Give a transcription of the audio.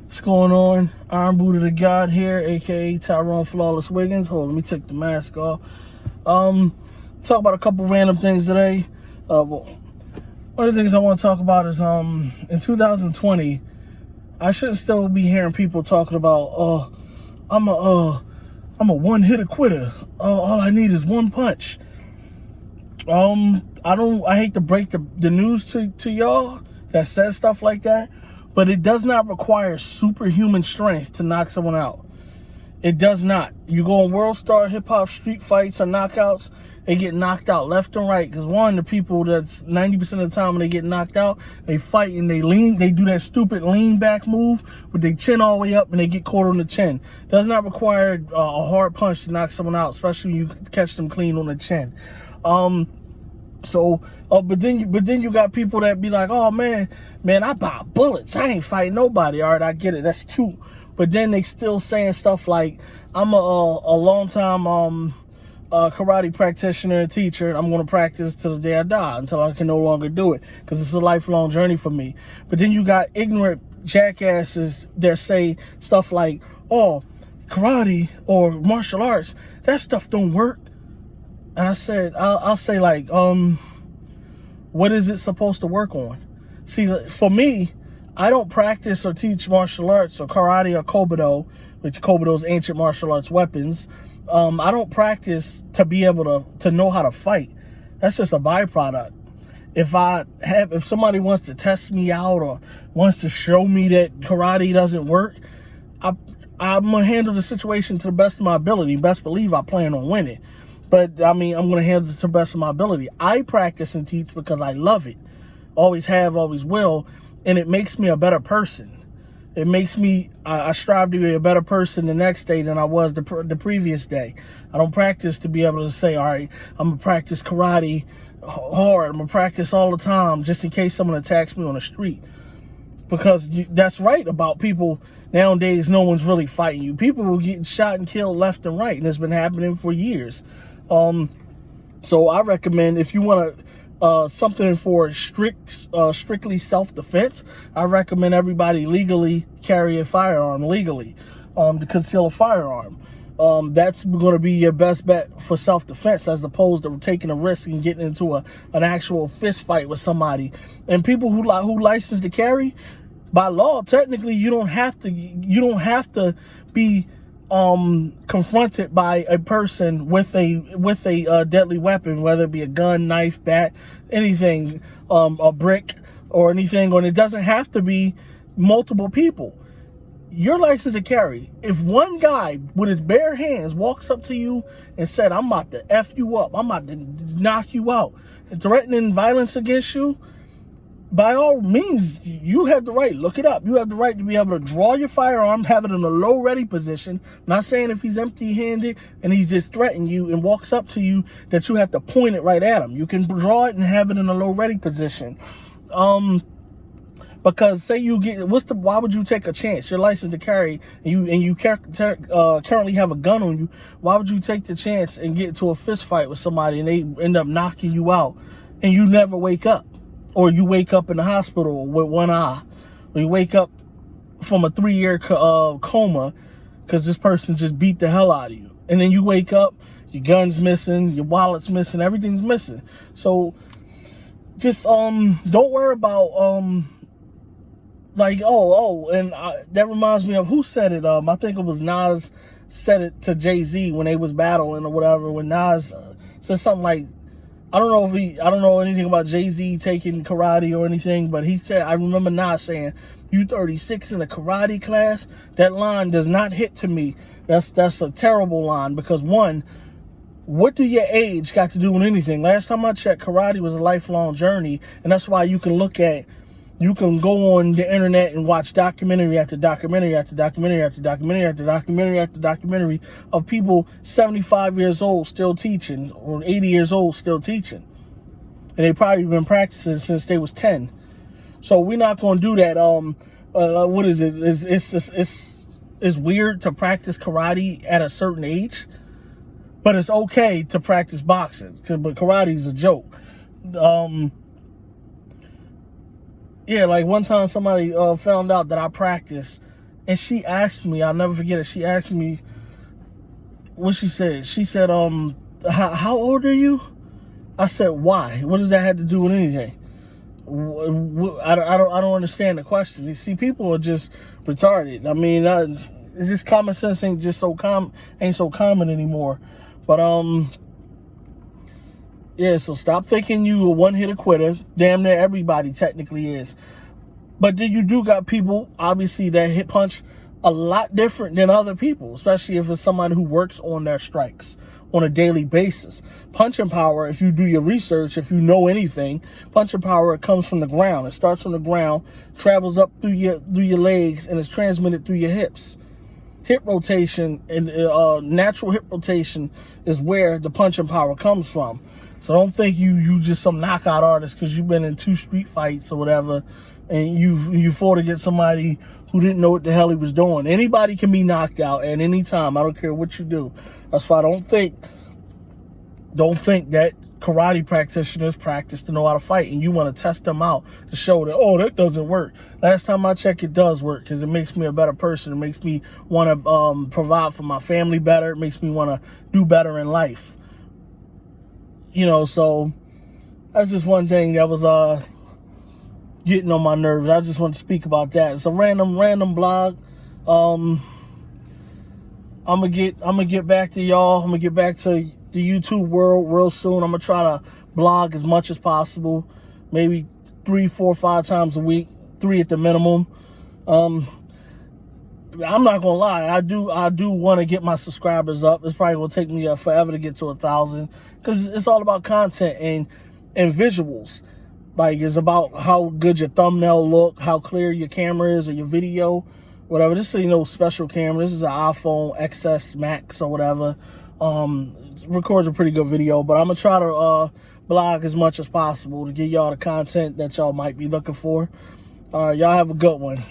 What's going on? Iron Buddha the God here, aka Tyrone Flawless Wiggins. Hold on, let me take the mask off. Talk about a couple random things today. One of the things I want to talk about is in 2020, I shouldn't still be hearing people talking about I'm a one hitter quitter. All I need is one punch. I hate to break the news to y'all that says stuff like that, but it does not require superhuman strength to knock someone out. It does not. You go on World Star Hip Hop street fights or knockouts, they get knocked out left and right. Because one, the people that's 90% of the time when they get knocked out, they fight and they do that stupid lean back move with their chin all the way up and they get caught on the chin. Does not require a hard punch to knock someone out, especially when you catch them clean on the chin. But then you got people that be like, oh man, I buy bullets. I ain't fighting nobody. All right, I get it. That's cute. But then they still saying stuff like, I'm a long time karate practitioner and teacher, and I'm going to practice till the day I die, until I can no longer do it, because it's a lifelong journey for me. But then you got ignorant jackasses that say stuff like, oh, karate or martial arts, that stuff don't work. And I said, I'll say like, what is it supposed to work on? See, for me, I don't practice or teach martial arts or karate or kobudo, which kobudo is ancient martial arts weapons. I don't practice to be able to know how to fight. That's just a byproduct. If somebody wants to test me out or wants to show me that karate doesn't work, I'm gonna handle the situation to the best of my ability. Best believe I plan on winning. But, I mean, I'm going to handle it to the best of my ability. I practice and teach because I love it. Always have, always will. And it makes me a better person. It makes me, I strive to be a better person the next day than I was the previous day. I don't practice to be able to say, all right, I'm going to practice karate hard. I'm going to practice all the time just in case someone attacks me on the street. Because that's right about people nowadays. No one's really fighting you. People are getting shot and killed left and right. And it's been happening for years. So I recommend, if you want something for strictly self-defense, I recommend everybody legally carry a firearm legally, to conceal a firearm. That's going to be your best bet for self-defense, as opposed to taking a risk and getting into an actual fist fight with somebody. And people who license to carry, by law, technically, you don't have to be confronted by a person with a deadly weapon, whether it be a gun, knife, bat, anything, a brick or anything, and it doesn't have to be multiple people. You're licensed to carry. If one guy with his bare hands walks up to you and said, I'm about to F you up, I'm about to knock you out, and threatening violence against you, by all means, you have the right. Look it up. You have the right to be able to draw your firearm, have it in a low ready position. I'm not saying if he's empty-handed and he's just threatening you and walks up to you that you have to point it right at him. You can draw it and have it in a low ready position. Because say you get, why would you take a chance? You're licensed to carry and you currently have a gun on you. Why would you take the chance and get into a fist fight with somebody and they end up knocking you out and you never wake up? Or you wake up in the hospital with one eye, or you wake up from a 3-year coma because this person just beat the hell out of you. And then you wake up, your gun's missing, your wallet's missing, everything's missing. So just don't worry about that reminds me of who said it. I think it was Nas said it to Jay-Z when they was battling or whatever, when Nas said something like, I don't know anything about Jay-Z taking karate or anything, but he said, I remember Nas saying, you 36 in a karate class? That line does not hit to me. That's a terrible line, because one, what do your age got to do with anything? Last time I checked, karate was a lifelong journey, and that's why you can go on the internet and watch documentary after documentary after documentary after documentary after documentary after documentary of people 75 years old still teaching, or 80 years old still teaching. And they probably been practicing since they was 10. So we're not going to do that. What is it? It's weird to practice karate at a certain age, but it's okay to practice boxing. But karate is a joke. Yeah, like one time somebody found out that I practice And she asked me, I'll never forget it. She asked me what she said. She said, how old are you? I said, why? What does that have to do with anything? I don't understand the question. You see, people are just retarded. I mean, it's just common sense ain't so common anymore. But yeah. So stop thinking you a one-hitter quitter. Damn near everybody technically is. But then you do got people, obviously, that hit punch a lot different than other people, especially if it's somebody who works on their strikes on a daily basis. Punching power, if you do your research, if you know anything, punching power, it comes from the ground. It starts from the ground, travels up through your legs, and is transmitted through your hips. Hip rotation and natural hip rotation is where the punching power comes from. So don't think you just some knockout artist because you've been in 2 street fights or whatever, and you fought against somebody who didn't know what the hell he was doing. Anybody can be knocked out at any time. I don't care what you do. That's why don't think that karate practitioners practice to know how to fight and you want to test them out to show that, oh, that doesn't work. Last time I checked, it does work because it makes me a better person. It makes me want to provide for my family better. It makes me want to do better in life. You know, so that's just one thing that was getting on my nerves. I just want to speak about that. It's a random blog. I'm gonna get back to y'all. I'm gonna get back to the YouTube world real soon. I'm gonna try to blog as much as possible, maybe 3, 4, 5 times a week, 3 at the minimum. I'm not gonna lie, I do want to get my subscribers up. It's probably gonna take me forever to get to 1,000 because it's all about content and visuals. Like, it's about how good your thumbnail look, how clear your camera is or your video, whatever. This is, special camera. This is an iPhone XS Max or whatever. Records a pretty good video, but I'm gonna try to blog as much as possible to get y'all the content that y'all might be looking for. Y'all have a good one.